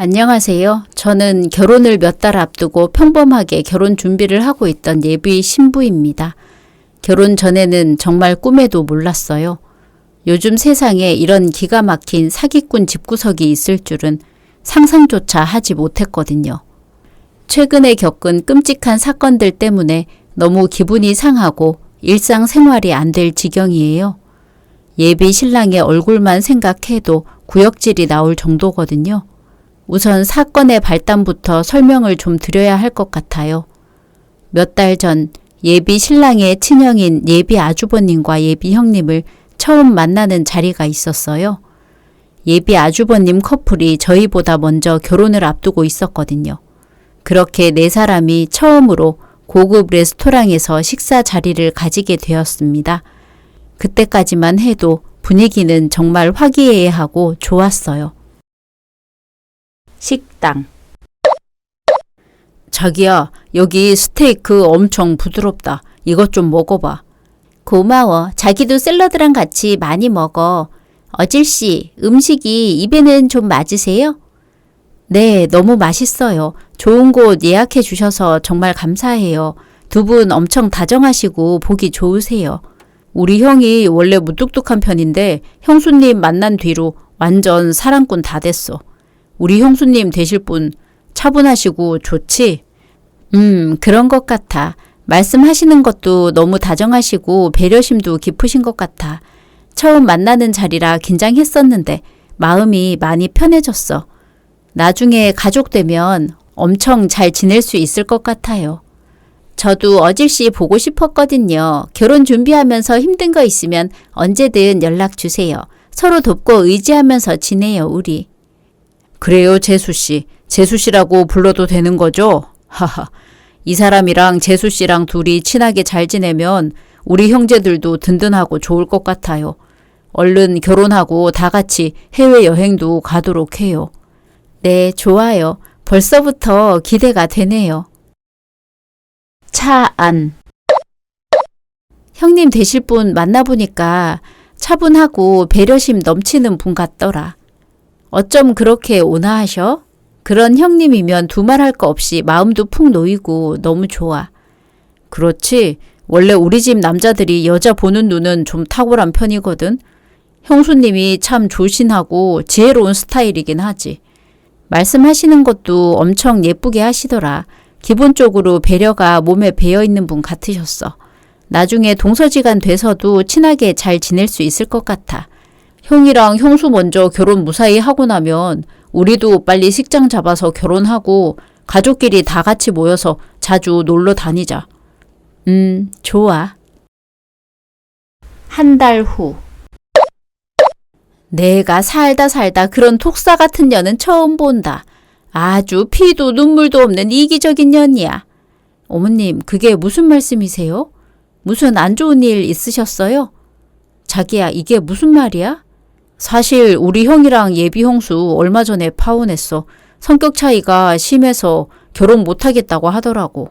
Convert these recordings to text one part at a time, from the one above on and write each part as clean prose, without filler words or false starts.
안녕하세요. 저는 결혼을 몇 달 앞두고 평범하게 결혼 준비를 하고 있던 예비 신부입니다. 결혼 전에는 정말 꿈에도 몰랐어요. 요즘 세상에 이런 기가 막힌 사기꾼 집구석이 있을 줄은 상상조차 하지 못했거든요. 최근에 겪은 끔찍한 사건들 때문에 너무 기분이 상하고 일상생활이 안 될 지경이에요. 예비 신랑의 얼굴만 생각해도 구역질이 나올 정도거든요. 우선 사건의 발단부터 설명을 좀 드려야 할 것 같아요. 몇 달 전 예비 신랑의 친형인 예비 아주버님과 예비 형님을 처음 만나는 자리가 있었어요. 예비 아주버님 커플이 저희보다 먼저 결혼을 앞두고 있었거든요. 그렇게 네 사람이 처음으로 고급 레스토랑에서 식사 자리를 가지게 되었습니다. 그때까지만 해도 분위기는 정말 화기애애하고 좋았어요. 식당. 자기야, 여기 스테이크 엄청 부드럽다. 이것 좀 먹어봐. 고마워. 자기도 샐러드랑 같이 많이 먹어. 어질씨, 음식이 입에는 좀 맞으세요? 네, 너무 맛있어요. 좋은 곳 예약해 주셔서 정말 감사해요. 두 분 엄청 다정하시고 보기 좋으세요. 우리 형이 원래 무뚝뚝한 편인데 형수님 만난 뒤로 완전 사랑꾼 다 됐어. 우리 형수님 되실 분 차분하시고 좋지? 그런 것 같아. 말씀하시는 것도 너무 다정하시고 배려심도 깊으신 것 같아. 처음 만나는 자리라 긴장했었는데 마음이 많이 편해졌어. 나중에 가족 되면 엄청 잘 지낼 수 있을 것 같아요. 저도 어질씨 보고 싶었거든요. 결혼 준비하면서 힘든 거 있으면 언제든 연락 주세요. 서로 돕고 의지하면서 지내요, 우리. 그래요, 재수씨. 재수씨라고 불러도 되는 거죠? 하하. 이 사람이랑 재수씨랑 둘이 친하게 잘 지내면 우리 형제들도 든든하고 좋을 것 같아요. 얼른 결혼하고 다 같이 해외여행도 가도록 해요. 네, 좋아요. 벌써부터 기대가 되네요. 차 안. 형님 되실 분 만나보니까 차분하고 배려심 넘치는 분 같더라. 어쩜 그렇게 온화하셔? 그런 형님이면 두말할 거 없이 마음도 푹 놓이고 너무 좋아. 그렇지. 원래 우리 집 남자들이 여자 보는 눈은 좀 탁월한 편이거든. 형수님이 참 조신하고 지혜로운 스타일이긴 하지. 말씀하시는 것도 엄청 예쁘게 하시더라. 기본적으로 배려가 몸에 배어있는 분 같으셨어. 나중에 동서지간 돼서도 친하게 잘 지낼 수 있을 것 같아. 형이랑 형수 먼저 결혼 무사히 하고 나면 우리도 빨리 식장 잡아서 결혼하고 가족끼리 다 같이 모여서 자주 놀러 다니자. 좋아. 한 달 후. 내가 살다 그런 독사 같은 년은 처음 본다. 아주 피도 눈물도 없는 이기적인 년이야. 어머님, 그게 무슨 말씀이세요? 무슨 안 좋은 일 있으셨어요? 자기야, 이게 무슨 말이야? 사실 우리 형이랑 예비 형수 얼마 전에 파혼했어. 성격 차이가 심해서 결혼 못하겠다고 하더라고.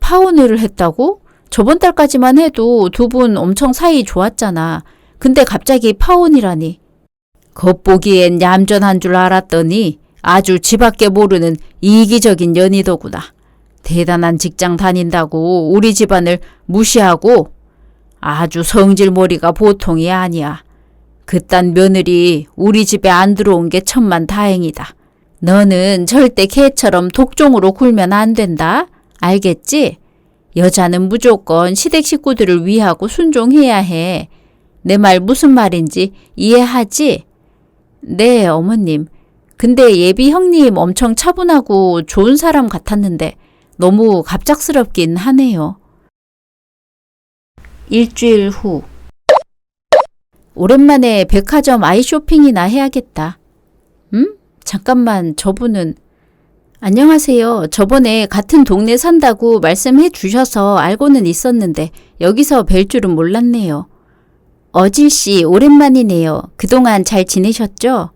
파혼을 했다고? 저번 달까지만 해도 두 분 엄청 사이 좋았잖아. 근데 갑자기 파혼이라니. 겉보기엔 얌전한 줄 알았더니 아주 지밖에 모르는 이기적인 년이더구나. 대단한 직장 다닌다고 우리 집안을 무시하고 아주 성질머리가 보통이 아니야. 그딴 며느리 우리 집에 안 들어온 게 천만다행이다. 너는 절대 개처럼 독종으로 굴면 안 된다. 알겠지? 여자는 무조건 시댁 식구들을 위하고 순종해야 해. 내 말 무슨 말인지 이해하지? 네, 어머님. 근데 예비 형님 엄청 차분하고 좋은 사람 같았는데 너무 갑작스럽긴 하네요. 일주일 후. 오랜만에 백화점 아이 쇼핑이나 해야겠다. 잠깐만, 저분은. 안녕하세요. 저번에 같은 동네 산다고 말씀해 주셔서 알고는 있었는데 여기서 뵐 줄은 몰랐네요. 어질씨, 오랜만이네요. 그동안 잘 지내셨죠?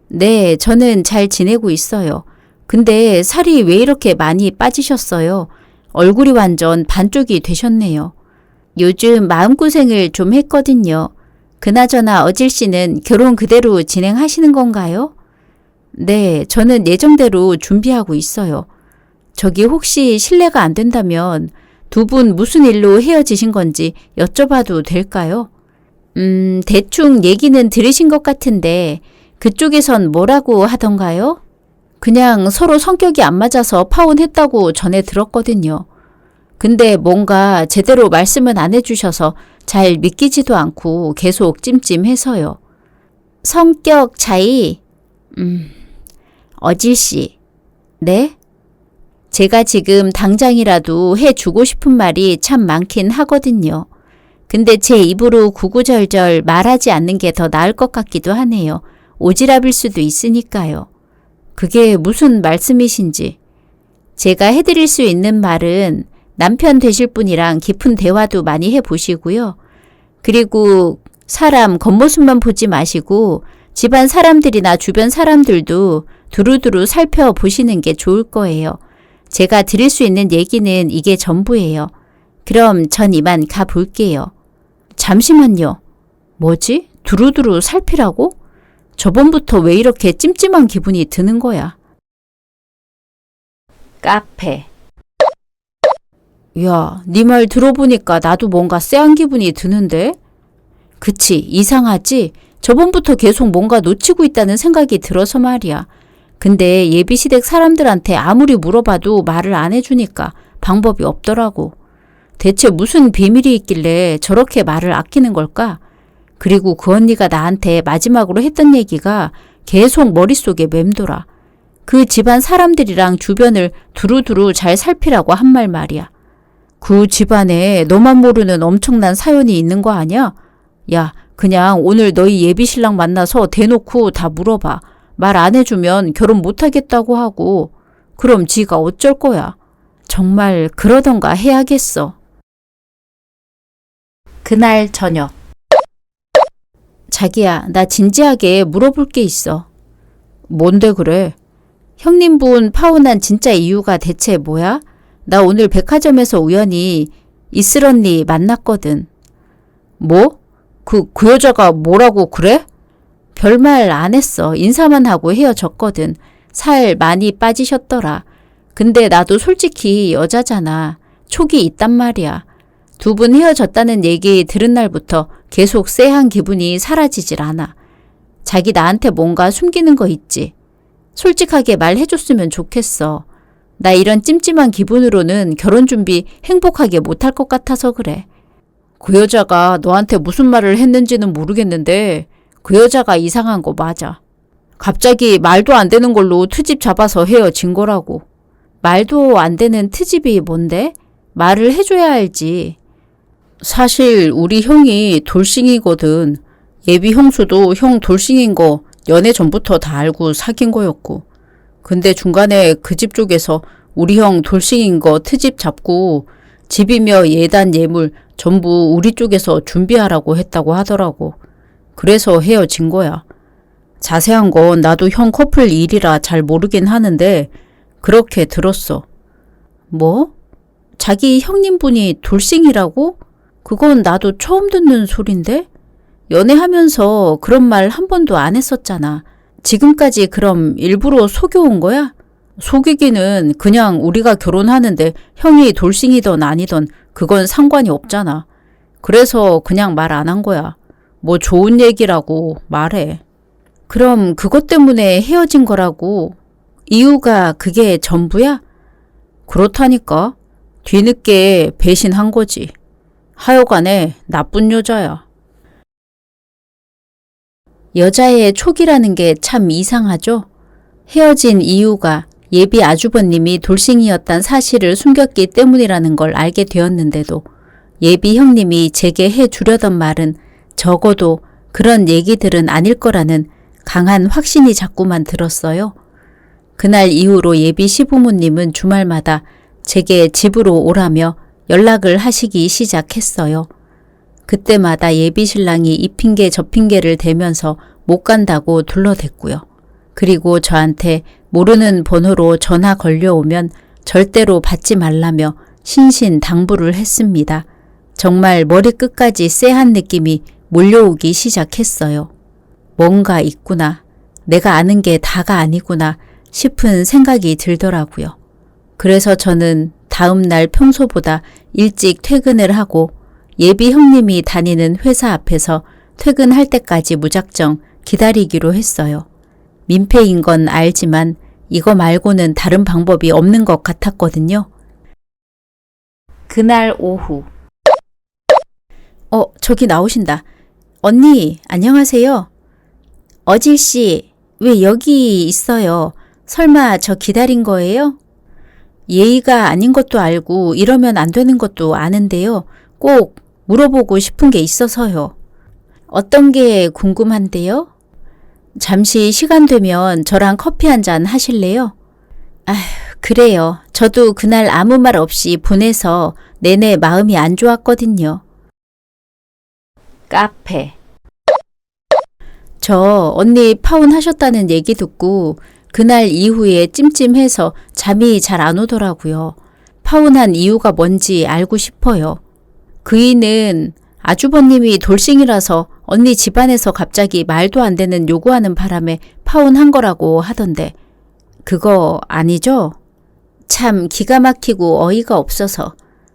네, 저는 잘 지내고 있어요. 근데 살이 왜 이렇게 많이 빠지셨어요? 얼굴이 완전 반쪽이 되셨네요. 요즘 마음고생을 좀 했거든요. 그나저나 어질씨는 결혼 그대로 진행하시는 건가요? 네, 저는 예정대로 준비하고 있어요. 저기 혹시 실례가 안 된다면 두 분 무슨 일로 헤어지신 건지 여쭤봐도 될까요? 대충 얘기는 들으신 것 같은데 그쪽에선 뭐라고 하던가요? 그냥 서로 성격이 안 맞아서 파혼했다고 전해 들었거든요. 근데 뭔가 제대로 말씀은 안 해주셔서 잘 믿기지도 않고 계속 찜찜해서요. 성격 차이? 어질씨. 네? 제가 지금 당장이라도 해주고 싶은 말이 참 많긴 하거든요. 근데 제 입으로 구구절절 말하지 않는 게 더 나을 것 같기도 하네요. 오지랖일 수도 있으니까요. 그게 무슨 말씀이신지. 제가 해드릴 수 있는 말은 남편 되실 분이랑 깊은 대화도 많이 해보시고요. 그리고 사람 겉모습만 보지 마시고 집안 사람들이나 주변 사람들도 두루두루 살펴보시는 게 좋을 거예요. 제가 드릴 수 있는 얘기는 이게 전부예요. 그럼 전 이만 가볼게요. 잠시만요. 뭐지? 두루두루 살피라고? 저번부터 왜 이렇게 찜찜한 기분이 드는 거야? 카페. 야, 네 말 들어보니까 나도 뭔가 쎄한 기분이 드는데? 그치, 이상하지? 저번부터 계속 뭔가 놓치고 있다는 생각이 들어서 말이야. 근데 예비시댁 사람들한테 아무리 물어봐도 말을 안 해주니까 방법이 없더라고. 대체 무슨 비밀이 있길래 저렇게 말을 아끼는 걸까? 그리고 그 언니가 나한테 마지막으로 했던 얘기가 계속 머릿속에 맴돌아. 그 집안 사람들이랑 주변을 두루두루 잘 살피라고 한 말 말이야. 그 집안에 너만 모르는 엄청난 사연이 있는 거 아니야? 야, 그냥 오늘 너희 예비신랑 만나서 대놓고 다 물어봐. 말 안 해주면 결혼 못하겠다고 하고. 그럼 지가 어쩔 거야. 정말 그러던가 해야겠어. 그날 저녁. 자기야, 나 진지하게 물어볼 게 있어. 뭔데 그래? 형님분 파혼한 진짜 이유가 대체 뭐야? 나 오늘 백화점에서 우연히 이슬 언니 만났거든. 뭐? 그 여자가 뭐라고 그래? 별말 안 했어. 인사만 하고 헤어졌거든. 살 많이 빠지셨더라. 근데 나도 솔직히 여자잖아. 촉이 있단 말이야. 두 분 헤어졌다는 얘기 들은 날부터 계속 쎄한 기분이 사라지질 않아. 자기 나한테 뭔가 숨기는 거 있지. 솔직하게 말해줬으면 좋겠어. 나 이런 찜찜한 기분으로는 결혼 준비 행복하게 못할 것 같아서 그래. 그 여자가 너한테 무슨 말을 했는지는 모르겠는데 그 여자가 이상한 거 맞아. 갑자기 말도 안 되는 걸로 트집 잡아서 헤어진 거라고. 말도 안 되는 트집이 뭔데? 말을 해줘야 알지. 사실 우리 형이 돌싱이거든. 예비 형수도 형 돌싱인 거 연애 전부터 다 알고 사귄 거였고. 근데 중간에 그 집 쪽에서 우리 형 돌싱인 거 트집 잡고 집이며 예단 예물 전부 우리 쪽에서 준비하라고 했다고 하더라고. 그래서 헤어진 거야. 자세한 건 나도 형 커플 일이라 잘 모르긴 하는데 그렇게 들었어. 뭐? 자기 형님분이 돌싱이라고? 그건 나도 처음 듣는 소린데? 연애하면서 그런 말 한 번도 안 했었잖아. 지금까지 그럼 일부러 속여온 거야? 속이기는 그냥 우리가 결혼하는데 형이 돌싱이던 아니던 그건 상관이 없잖아. 그래서 그냥 말 안 한 거야. 뭐 좋은 얘기라고 말해. 그럼 그것 때문에 헤어진 거라고? 이유가 그게 전부야? 그렇다니까. 뒤늦게 배신한 거지. 하여간에 나쁜 여자야. 여자의 촉이라는 게 참 이상하죠? 헤어진 이유가 예비 아주버님이 돌싱이었단 사실을 숨겼기 때문이라는 걸 알게 되었는데도 예비 형님이 제게 해주려던 말은 적어도 그런 얘기들은 아닐 거라는 강한 확신이 자꾸만 들었어요. 그날 이후로 예비 시부모님은 주말마다 제게 집으로 오라며 연락을 하시기 시작했어요. 그때마다 예비 신랑이 이 핑계 저 핑계를 대면서 못 간다고 둘러댔고요. 그리고 저한테 모르는 번호로 전화 걸려오면 절대로 받지 말라며 신신당부를 했습니다. 정말 머리끝까지 쎄한 느낌이 몰려오기 시작했어요. 뭔가 있구나. 내가 아는 게 다가 아니구나 싶은 생각이 들더라고요. 그래서 저는 다음 날 평소보다 일찍 퇴근을 하고 예비 형님이 다니는 회사 앞에서 퇴근할 때까지 무작정 기다리기로 했어요. 민폐인 건 알지만 이거 말고는 다른 방법이 없는 것 같았거든요. 그날 오후. 저기 나오신다. 언니, 안녕하세요. 어질씨, 왜 여기 있어요? 설마 저 기다린 거예요? 예의가 아닌 것도 알고 이러면 안 되는 것도 아는데요. 꼭 물어보고 싶은 게 있어서요. 어떤 게 궁금한데요? 잠시 시간 되면 저랑 커피 한 잔 하실래요? 아휴, 그래요. 저도 그날 아무 말 없이 보내서 내내 마음이 안 좋았거든요. 카페. 저 언니 파혼하셨다는 얘기 듣고 그날 이후에 찜찜해서 잠이 잘 안 오더라고요. 파혼한 이유가 뭔지 알고 싶어요. 그이는 아주버님이 돌싱이라서 언니 집안에서 갑자기 말도 안 되는 요구하는 바람에 파혼한 거라고 하던데 그거 아니죠? 참 기가 막히고 어이가 없어서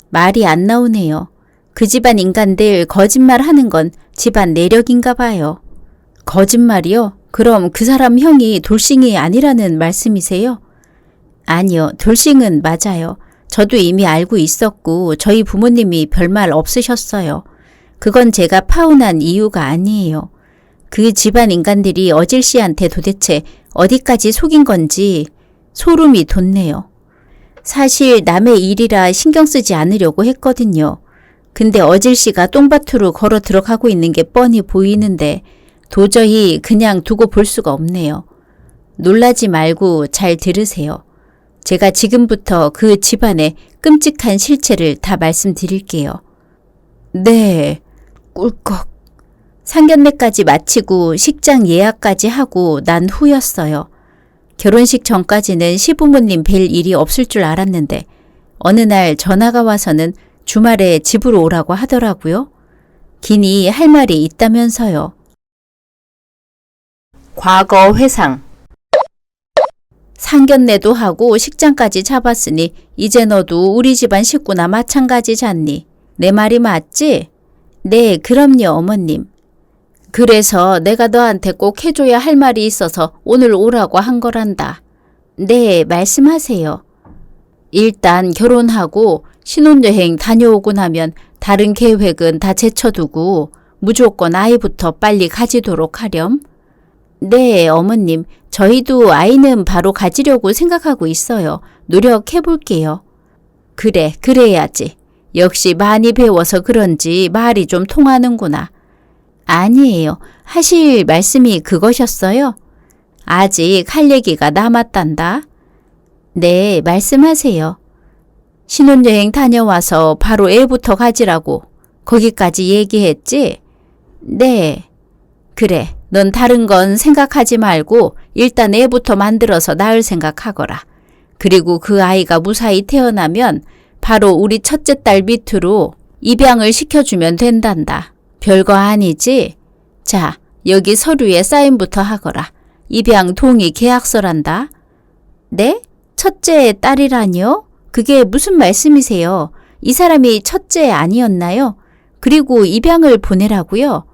말이 안 나오네요. 그 집안 인간들 거짓말 하는 건 집안 내력인가 봐요. 거짓말이요? 그럼 그 사람 형이 돌싱이 아니라는 말씀이세요? 아니요, 돌싱은 맞아요. 저도 이미 알고 있었고 저희 부모님이 별말 없으셨어요. 그건 제가 파혼한 이유가 아니에요. 그 집안 인간들이 어질 씨한테 도대체 어디까지 속인 건지 소름이 돋네요. 사실 남의 일이라 신경 쓰지 않으려고 했거든요. 근데 어질 씨가 똥밭으로 걸어 들어가고 있는 게 뻔히 보이는데 도저히 그냥 두고 볼 수가 없네요. 놀라지 말고 잘 들으세요. 제가 지금부터 그 집안의 끔찍한 실체를 다 말씀드릴게요. 네, 꿀꺽. 상견례까지 마치고 식장 예약까지 하고 난 후였어요. 결혼식 전까지는 시부모님 뵐 일이 없을 줄 알았는데 어느 날 전화가 와서는 주말에 집으로 오라고 하더라고요. 기니 할 말이 있다면서요. 과거 회상. 상견례도 하고 식장까지 잡았으니 이제 너도 우리 집안 식구나 마찬가지잖니. 내 말이 맞지? 네, 그럼요, 어머님. 그래서 내가 너한테 꼭 해줘야 할 말이 있어서 오늘 오라고 한 거란다. 네, 말씀하세요. 일단 결혼하고 신혼여행 다녀오고 나면 다른 계획은 다 제쳐두고 무조건 아이부터 빨리 가지도록 하렴. 네, 어머님. 저희도 아이는 바로 가지려고 생각하고 있어요. 노력해 볼게요. 그래, 그래야지. 역시 많이 배워서 그런지 말이 좀 통하는구나. 아니에요. 하실 말씀이 그거셨어요? 아직 할 얘기가 남았단다. 네, 말씀하세요. 신혼여행 다녀와서 바로 애부터 가지라고 거기까지 얘기했지? 네. 그래, 넌 다른 건 생각하지 말고 일단 애부터 만들어서 낳을 생각하거라. 그리고 그 아이가 무사히 태어나면 바로 우리 첫째 딸 밑으로 입양을 시켜주면 된단다. 별거 아니지? 자, 여기 서류에 사인부터 하거라. 입양 동의 계약서란다. 네? 첫째 딸이라니요? 그게 무슨 말씀이세요? 이 사람이 첫째 아니었나요? 그리고 입양을 보내라고요?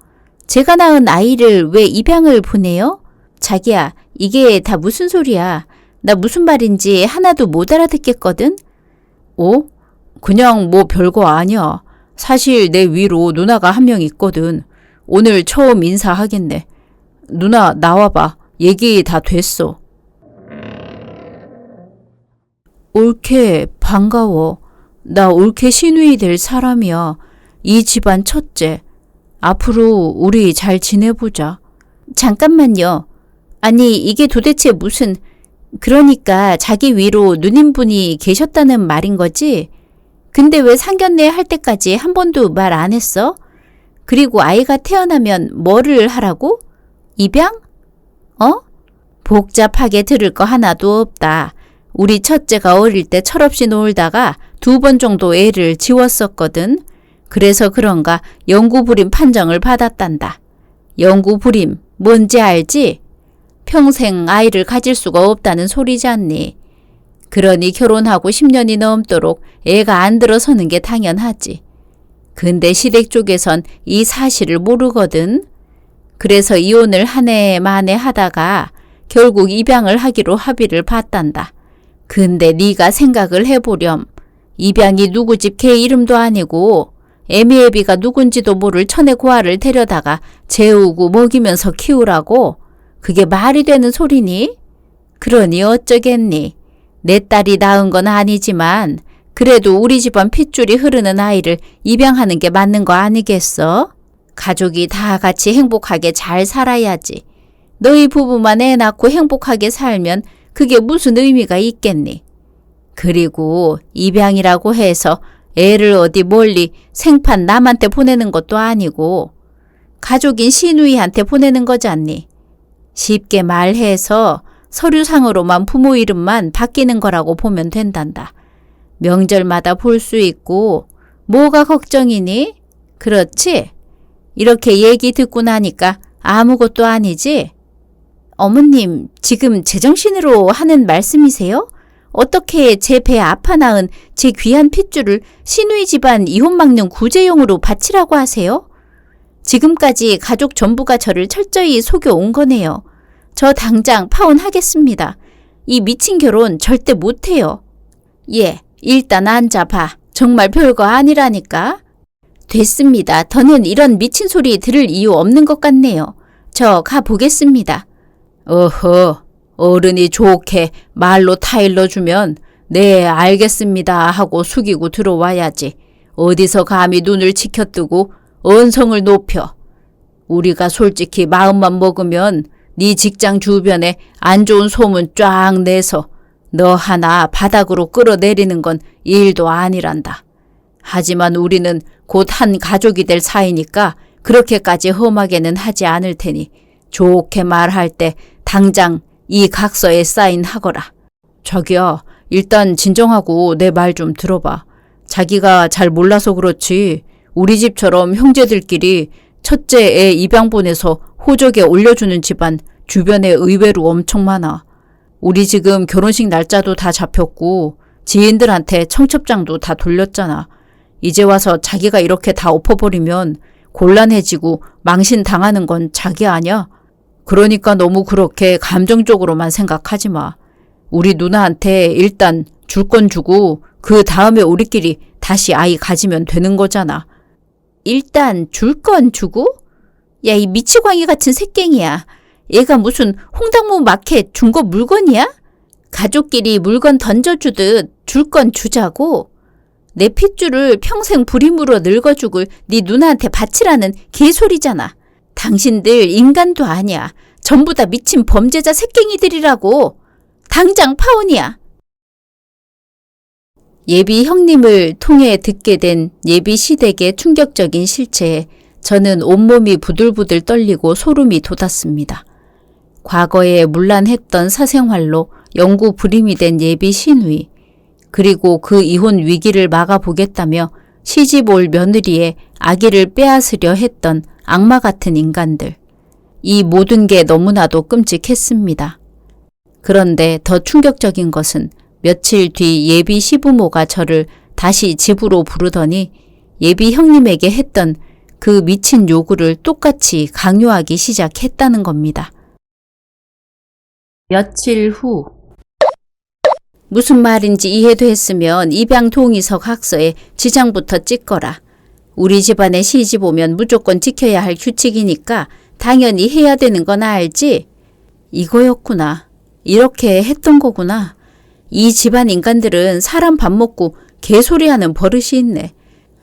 제가 낳은 아이를 왜 입양을 보내요? 자기야, 이게 다 무슨 소리야? 나 무슨 말인지 하나도 못 알아듣겠거든? 오? 그냥 뭐 별거 아니야. 사실 내 위로 누나가 한 명 있거든. 오늘 처음 인사하겠네. 누나 나와봐. 얘기 다 됐어. 올케 반가워. 나 올케 시누이 될 사람이야. 이 집안 첫째. 앞으로 우리 잘 지내보자. 잠깐만요. 아니 이게 도대체 무슨... 그러니까 자기 위로 누님분이 계셨다는 말인 거지? 근데 왜 상견례 할 때까지 한 번도 말 안 했어? 그리고 아이가 태어나면 뭐를 하라고? 입양? 복잡하게 들을 거 하나도 없다. 우리 첫째가 어릴 때 철없이 놀다가 2번 정도 애를 지웠었거든. 그래서 그런가 영구불임 판정을 받았단다. 영구불임 뭔지 알지? 평생 아이를 가질 수가 없다는 소리잖니. 그러니 결혼하고 10년이 넘도록 애가 안 들어서는 게 당연하지. 근데 시댁 쪽에선 이 사실을 모르거든. 그래서 이혼을 한 해 만에 하다가 결국 입양을 하기로 합의를 봤단다. 근데 네가 생각을 해보렴. 입양이 누구 집 개 이름도 아니고 애미애비가 누군지도 모를 천의 고아를 데려다가 재우고 먹이면서 키우라고? 그게 말이 되는 소리니? 그러니 어쩌겠니? 내 딸이 낳은 건 아니지만 그래도 우리 집안 핏줄이 흐르는 아이를 입양하는 게 맞는 거 아니겠어? 가족이 다 같이 행복하게 잘 살아야지. 너희 부부만 애 낳고 행복하게 살면 그게 무슨 의미가 있겠니? 그리고 입양이라고 해서 애를 어디 멀리 생판 남한테 보내는 것도 아니고 가족인 시누이한테 보내는 거잖니. 쉽게 말해서 서류상으로만 부모 이름만 바뀌는 거라고 보면 된단다. 명절마다 볼 수 있고 뭐가 걱정이니? 그렇지? 이렇게 얘기 듣고 나니까 아무것도 아니지? 어머님, 지금 제정신으로 하는 말씀이세요? 어떻게 제 배 아파 낳은 제 귀한 핏줄을 시누이 집안 이혼 막는 구제용으로 바치라고 하세요? 지금까지 가족 전부가 저를 철저히 속여온 거네요. 저 당장 파혼하겠습니다. 이 미친 결혼 절대 못해요. 예, 일단 앉아봐. 정말 별거 아니라니까. 됐습니다. 더는 이런 미친 소리 들을 이유 없는 것 같네요. 저 가보겠습니다. 어허, 어른이 좋게 말로 타일러주면 네 알겠습니다 하고 숙이고 들어와야지. 어디서 감히 눈을 치켜뜨고 언성을 높여. 우리가 솔직히 마음만 먹으면 네 직장 주변에 안 좋은 소문 쫙 내서 너 하나 바닥으로 끌어내리는 건 일도 아니란다. 하지만 우리는 곧 한 가족이 될 사이니까 그렇게까지 험하게는 하지 않을 테니 좋게 말할 때 당장 이 각서에 사인하거라. 자기야, 일단 진정하고 내 말 좀 들어봐. 자기가 잘 몰라서 그렇지 우리 집처럼 형제들끼리 첫째 애 입양 보내서 호적에 올려주는 집안 주변에 의외로 엄청 많아. 우리 지금 결혼식 날짜도 다 잡혔고 지인들한테 청첩장도 다 돌렸잖아. 이제 와서 자기가 이렇게 다 엎어버리면 곤란해지고 망신당하는 건 자기 아냐? 그러니까 너무 그렇게 감정적으로만 생각하지 마. 우리 누나한테 일단 줄 건 주고 그 다음에 우리끼리 다시 아이 가지면 되는 거잖아. 일단 줄 건 주고? 야, 이 미치광이 같은 새깽이야. 얘가 무슨 홍당무 마켓 중고 물건이야? 가족끼리 물건 던져주듯 줄 건 주자고? 내 핏줄을 평생 부림으로 늙어죽을 네 누나한테 바치라는 개소리잖아. 당신들 인간도 아니야. 전부 다 미친 범죄자 새깽이들이라고. 당장 파혼이야. 예비 형님을 통해 듣게 된 예비 시댁의 충격적인 실체에 저는 온몸이 부들부들 떨리고 소름이 돋았습니다. 과거에 문란했던 사생활로 영구 불임이 된 예비 시누이, 그리고 그 이혼 위기를 막아보겠다며 시집 올 며느리의 아기를 빼앗으려 했던 악마 같은 인간들. 이 모든 게 너무나도 끔찍했습니다. 그런데 더 충격적인 것은 며칠 뒤 예비 시부모가 저를 다시 집으로 부르더니 예비 형님에게 했던 그 미친 요구를 똑같이 강요하기 시작했다는 겁니다. 며칠 후. 무슨 말인지 이해됐으면 입양 동의서 각서에 지장부터 찍거라. 우리 집안에 시집 오면 무조건 지켜야 할 규칙이니까 당연히 해야 되는 건 알지? 이거였구나. 이렇게 했던 거구나. 이 집안 인간들은 사람 밥 먹고 개소리하는 버릇이 있네.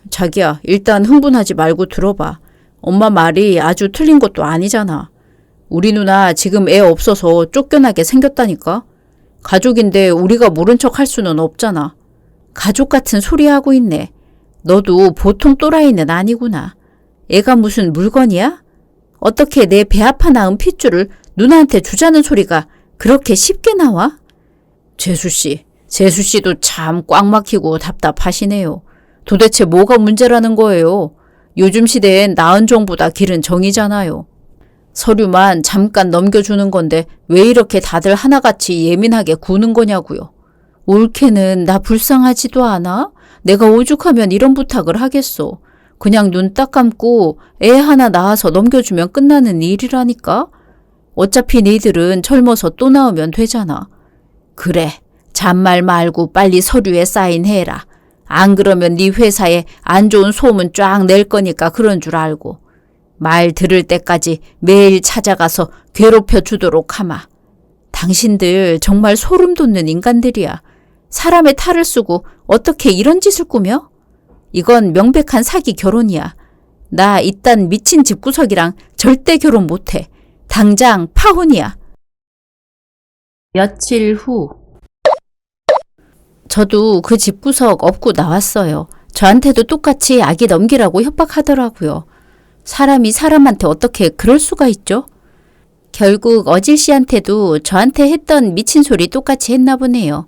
자기야, 일단 흥분하지 말고 들어봐. 엄마 말이 아주 틀린 것도 아니잖아. 우리 누나 지금 애 없어서 쫓겨나게 생겼다니까. 가족인데 우리가 모른 척 할 수는 없잖아. 가족 같은 소리 하고 있네. 너도 보통 또라이는 아니구나. 애가 무슨 물건이야? 어떻게 내 배 아파 낳은 핏줄을 누나한테 주자는 소리가 그렇게 쉽게 나와? 재수씨도 참 꽉 막히고 답답하시네요. 도대체 뭐가 문제라는 거예요? 요즘 시대엔 나은 정보다 길은 정이잖아요. 서류만 잠깐 넘겨주는 건데 왜 이렇게 다들 하나같이 예민하게 구는 거냐고요. 올케는 나 불쌍하지도 않아? 내가 오죽하면 이런 부탁을 하겠소. 그냥 눈 딱 감고 애 하나 낳아서 넘겨주면 끝나는 일이라니까? 어차피 니들은 젊어서 또 낳으면 되잖아. 그래, 잔말 말고 빨리 서류에 사인해라. 안 그러면 네 회사에 안 좋은 소문 쫙 낼 거니까 그런 줄 알고. 말 들을 때까지 매일 찾아가서 괴롭혀 주도록 하마. 당신들 정말 소름 돋는 인간들이야. 사람의 탈을 쓰고 어떻게 이런 짓을 꾸며? 이건 명백한 사기 결혼이야. 나 이딴 미친 집구석이랑 절대 결혼 못해. 당장 파혼이야. 며칠 후. 저도 그 집구석 업고 나왔어요. 저한테도 똑같이 아기 넘기라고 협박하더라고요. 사람이 사람한테 어떻게 그럴 수가 있죠? 결국 어질 씨한테도 저한테 했던 미친 소리 똑같이 했나 보네요.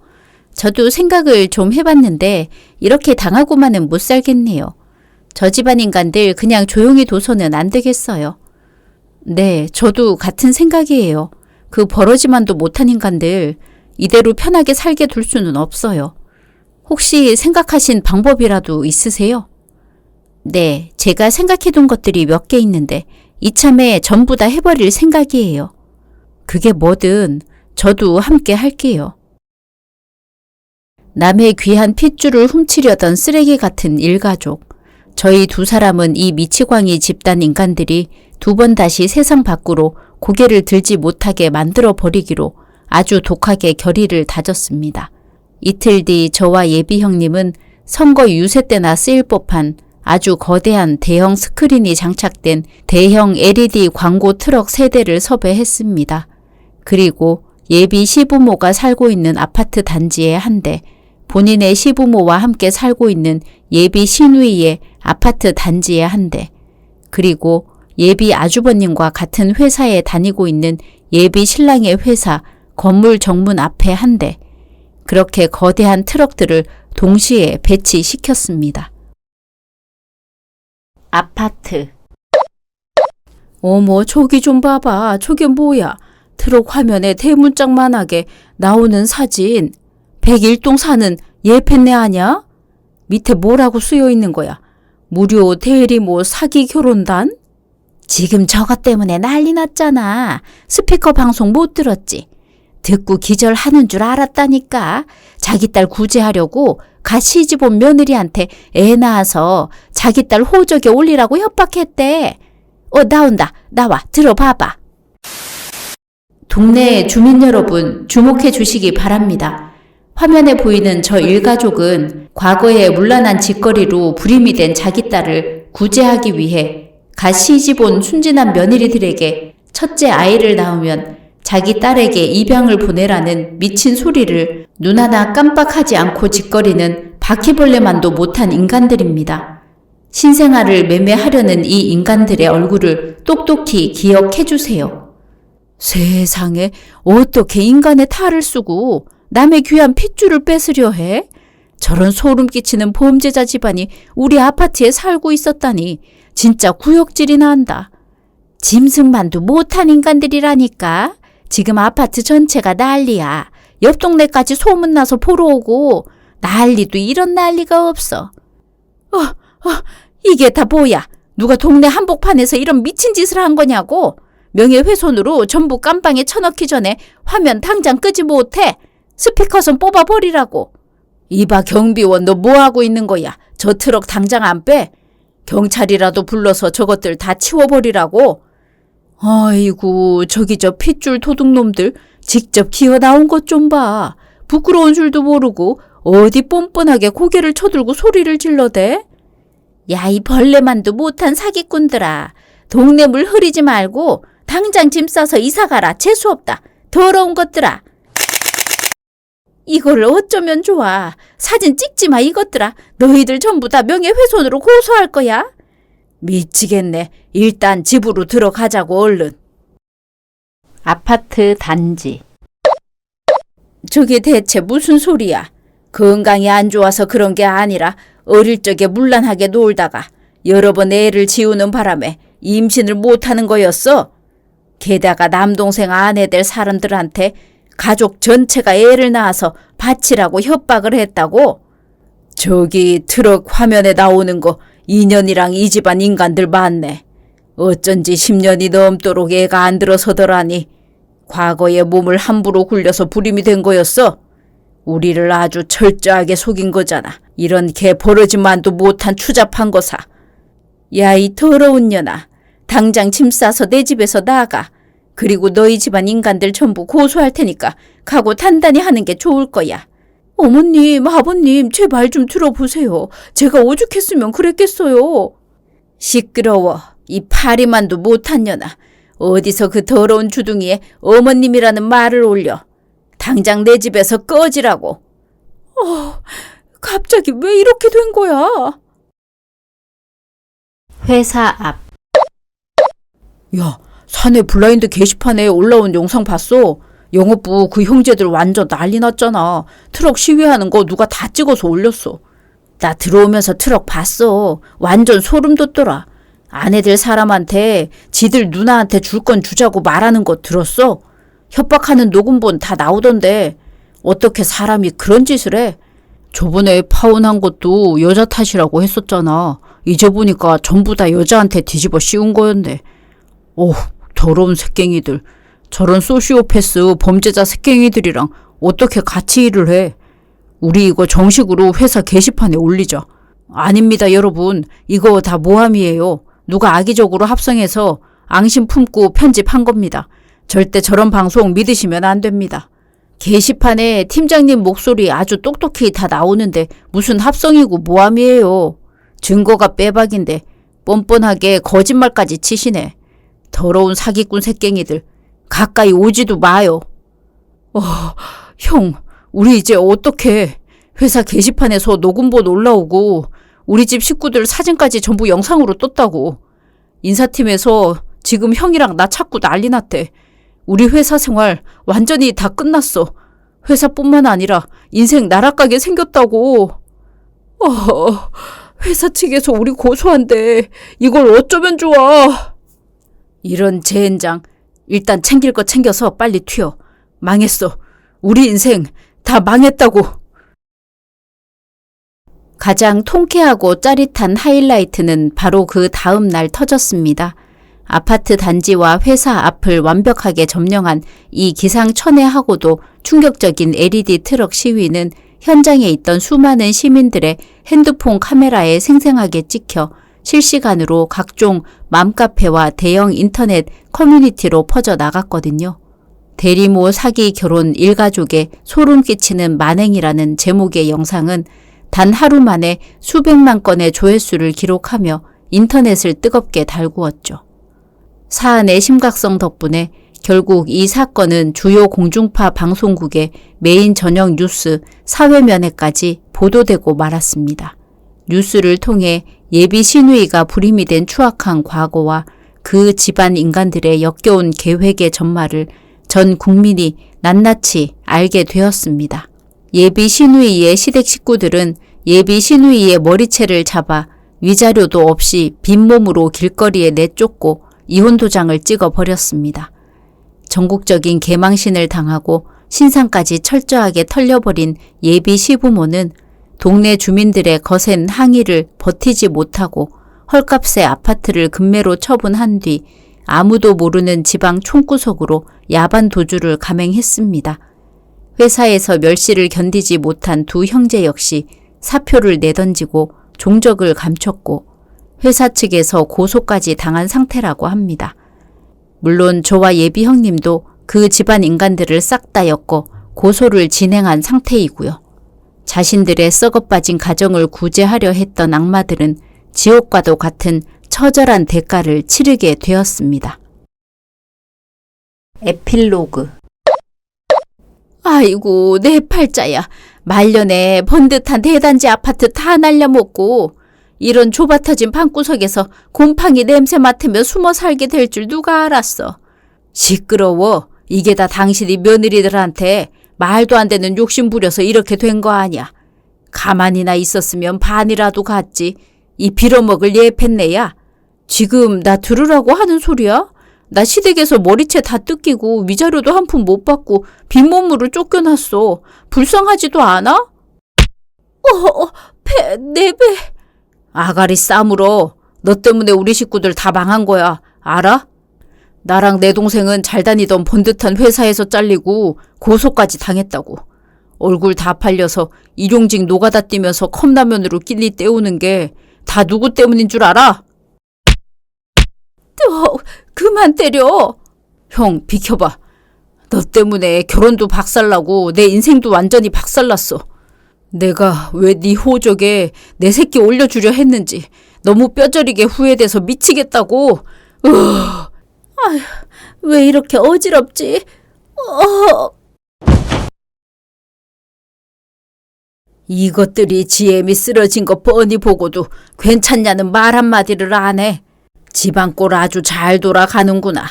저도 생각을 좀 해봤는데 이렇게 당하고만은 못 살겠네요. 저 집안 인간들 그냥 조용히 둬서는 안 되겠어요. 네, 저도 같은 생각이에요. 그 버러지만도 못한 인간들 이대로 편하게 살게 둘 수는 없어요. 혹시 생각하신 방법이라도 있으세요? 네, 제가 생각해둔 것들이 몇 개 있는데 이참에 전부 다 해버릴 생각이에요. 그게 뭐든 저도 함께 할게요. 남의 귀한 핏줄을 훔치려던 쓰레기 같은 일가족. 저희 두 사람은 이 미치광이 집단 인간들이 두 번 다시 세상 밖으로 고개를 들지 못하게 만들어 버리기로 아주 독하게 결의를 다졌습니다. 이틀 뒤 저와 예비 형님은 선거 유세 때나 쓰일 법한 아주 거대한 대형 스크린이 장착된 대형 LED 광고 트럭 3대를 섭외했습니다. 그리고 예비 시부모가 살고 있는 아파트 단지에 한 대, 본인의 시부모와 함께 살고 있는 예비 시누이의 아파트 단지에 한 대, 그리고 예비 아주버님과 같은 회사에 다니고 있는 예비 신랑의 회사 건물 정문 앞에 한 대, 그렇게 거대한 트럭들을 동시에 배치시켰습니다. 아파트. 어머, 저기 좀 봐봐. 저게 뭐야? 트럭 화면에 대문짝만하게 나오는 사진. 101동 사는 예편네 아냐? 밑에 뭐라고 쓰여 있는 거야? 무료 대리모 사기 결혼단? 지금 저것 때문에 난리 났잖아. 스피커 방송 못 들었지? 듣고 기절하는 줄 알았다니까. 자기 딸 구제하려고 가 시집온 며느리한테 애 낳아서 자기 딸 호적에 올리라고 협박했대. 나온다. 나와. 들어봐봐. 동네 주민 여러분 주목해 주시기 바랍니다. 화면에 보이는 저 일가족은 과거에 문란한 짓거리로 불임이 된 자기 딸을 구제하기 위해 가 시집온 순진한 며느리들에게 첫째 아이를 낳으면 자기 딸에게 입양을 보내라는 미친 소리를 눈 하나 깜빡하지 않고 짓거리는 바퀴벌레만도 못한 인간들입니다. 신생아를 매매하려는 이 인간들의 얼굴을 똑똑히 기억해 주세요. 세상에, 어떻게 인간의 탈을 쓰고 남의 귀한 핏줄을 뺏으려 해? 저런 소름 끼치는 범죄자 집안이 우리 아파트에 살고 있었다니 진짜 구역질이나 한다. 짐승만도 못한 인간들이라니까. 지금 아파트 전체가 난리야. 옆 동네까지 소문나서 보러 오고 난리도 이런 난리가 없어. 이게 다 뭐야? 누가 동네 한복판에서 이런 미친 짓을 한 거냐고? 명예훼손으로 전부 깜빵에 쳐넣기 전에 화면 당장 끄지 못해. 스피커선 뽑아버리라고. 이봐 경비원, 너 뭐하고 있는 거야? 저 트럭 당장 안 빼? 경찰이라도 불러서 저것들 다 치워버리라고. 아이고, 저기 저 핏줄 도둑놈들 직접 기어 나온 것 좀 봐. 부끄러운 줄도 모르고 어디 뻔뻔하게 고개를 쳐들고 소리를 질러대? 야, 이 벌레만도 못한 사기꾼들아. 동네 물 흐리지 말고 당장 짐 싸서 이사가라. 재수없다. 더러운 것들아. 이거를 어쩌면 좋아. 사진 찍지 마 이것들아. 너희들 전부 다 명예훼손으로 고소할 거야. 미치겠네. 일단 집으로 들어가자고 얼른. 아파트 단지. 저게 대체 무슨 소리야? 건강이 안 좋아서 그런 게 아니라 어릴 적에 문란하게 놀다가 여러 번 애를 지우는 바람에 임신을 못하는 거였어? 게다가 남동생 아내 될 사람들한테 가족 전체가 애를 낳아서 바치라고 협박을 했다고? 저기 트럭 화면에 나오는 거 인연이랑 이 집안 인간들 맞네. 어쩐지 10년이 넘도록 애가 안 들어서더라니. 과거에 몸을 함부로 굴려서 불임이 된 거였어. 우리를 아주 철저하게 속인 거잖아. 이런 개 버러지만도 못한 추잡한 거사. 야, 이 더러운 년아. 당장 짐 싸서 내 집에서 나가. 그리고 너희 집안 인간들 전부 고소할 테니까 각오 단단히 하는 게 좋을 거야. 어머님, 아버님, 제 말 좀 들어보세요. 제가 오죽했으면 그랬겠어요. 시끄러워. 이 파리만도 못한 년아. 어디서 그 더러운 주둥이에 어머님이라는 말을 올려. 당장 내 집에서 꺼지라고. 갑자기 왜 이렇게 된 거야? 회사 앞. 야, 사내 블라인드 게시판에 올라온 영상 봤어? 영업부 그 형제들 완전 난리 났잖아. 트럭 시위하는 거 누가 다 찍어서 올렸어. 나 들어오면서 트럭 봤어. 완전 소름 돋더라. 아내들 사람한테 지들 누나한테 줄 건 주자고 말하는 거 들었어? 협박하는 녹음본 다 나오던데 어떻게 사람이 그런 짓을 해? 저번에 파혼한 것도 여자 탓이라고 했었잖아. 이제 보니까 전부 다 여자한테 뒤집어 씌운 거였네. 더러운 새깽이들. 저런 소시오패스 범죄자 새깽이들이랑 어떻게 같이 일을 해? 우리 이거 정식으로 회사 게시판에 올리자. 아닙니다, 여러분. 이거 다 모함이에요. 누가 악의적으로 합성해서 앙심 품고 편집한 겁니다. 절대 저런 방송 믿으시면 안 됩니다. 게시판에 팀장님 목소리 아주 똑똑히 다 나오는데 무슨 합성이고 모함이에요. 증거가 빼박인데 뻔뻔하게 거짓말까지 치시네. 더러운 사기꾼 새깽이들. 가까이 오지도 마요. 형, 우리 이제 어떡해. 회사 게시판에서 녹음본 올라오고 우리 집 식구들 사진까지 전부 영상으로 떴다고. 인사팀에서 지금 형이랑 나 찾고 난리 났대. 우리 회사 생활 완전히 다 끝났어. 회사뿐만 아니라 인생 날아가게 생겼다고. 회사 측에서 우리 고소한대. 이걸 어쩌면 좋아. 이런 젠장. 일단 챙길 거 챙겨서 빨리 튀어. 망했어. 우리 인생 다 망했다고. 가장 통쾌하고 짜릿한 하이라이트는 바로 그 다음 날 터졌습니다. 아파트 단지와 회사 앞을 완벽하게 점령한 이 기상천외하고도 충격적인 LED 트럭 시위는 현장에 있던 수많은 시민들의 핸드폰 카메라에 생생하게 찍혀 실시간으로 각종 맘카페와 대형 인터넷 커뮤니티로 퍼져 나갔거든요. 대리모 사기 결혼 일가족에 소름 끼치는 만행이라는 제목의 영상은 단 하루 만에 수백만 건의 조회수를 기록하며 인터넷을 뜨겁게 달구었죠. 사안의 심각성 덕분에 결국 이 사건은 주요 공중파 방송국의 메인 전형 뉴스 사회면에까지 보도되고 말았습니다. 뉴스를 통해 예비 시누이가 불임이 된 추악한 과거와 그 집안 인간들의 역겨운 계획의 전말을 전 국민이 낱낱이 알게 되었습니다. 예비 시누이의 시댁 식구들은 예비 시누이의 머리채를 잡아 위자료도 없이 빈몸으로 길거리에 내쫓고 이혼 도장을 찍어버렸습니다. 전국적인 개망신을 당하고 신상까지 철저하게 털려버린 예비 시부모는 동네 주민들의 거센 항의를 버티지 못하고 헐값의 아파트를 금매로 처분한 뒤 아무도 모르는 지방 총구석으로 야반 도주를 감행했습니다. 회사에서 멸시를 견디지 못한 두 형제 역시 사표를 내던지고 종적을 감췄고 회사 측에서 고소까지 당한 상태라고 합니다. 물론 저와 예비 형님도 그 집안 인간들을 싹 다 엮어 고소를 진행한 상태이고요. 자신들의 썩어빠진 가정을 구제하려 했던 악마들은 지옥과도 같은 처절한 대가를 치르게 되었습니다. 에필로그. 아이고, 내 팔자야. 말년에 번듯한 대단지 아파트 다 날려먹고 이런 좁아터진 방구석에서 곰팡이 냄새 맡으며 숨어 살게 될 줄 누가 알았어. 시끄러워. 이게 다 당신이 며느리들한테 말도 안 되는 욕심 부려서 이렇게 된 거 아니야. 가만히나 있었으면 반이라도 갔지. 이 빌어먹을 예편네야. 지금 나 들으라고 하는 소리야? 나 시댁에서 머리채 다 뜯기고 위자료도 한 푼 못 받고 빈몸으로 쫓겨났어. 불쌍하지도 않아? 내 배. 아가리 싸물어. 너 때문에 우리 식구들 다 망한 거야. 알아? 나랑 내 동생은 잘 다니던 번듯한 회사에서 잘리고 고소까지 당했다고. 얼굴 다 팔려서 일용직 노가다 뛰면서 컵라면으로 끼니 때우는 게 다 누구 때문인 줄 알아? 그만 때려. 형, 비켜봐. 너 때문에 결혼도 박살나고 내 인생도 완전히 박살났어. 내가 왜 네 호적에 내 새끼 올려주려 했는지 너무 뼈저리게 후회돼서 미치겠다고. 아휴, 왜 이렇게 어지럽지? 이것들이 지엠이 쓰러진 거 뻔히 보고도 괜찮냐는 말 한마디를 안 해. 집안꼴 아주 잘 돌아가는구나.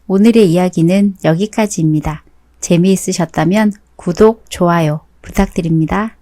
오늘의 이야기는 여기까지입니다. 재미있으셨다면 구독, 좋아요 부탁드립니다.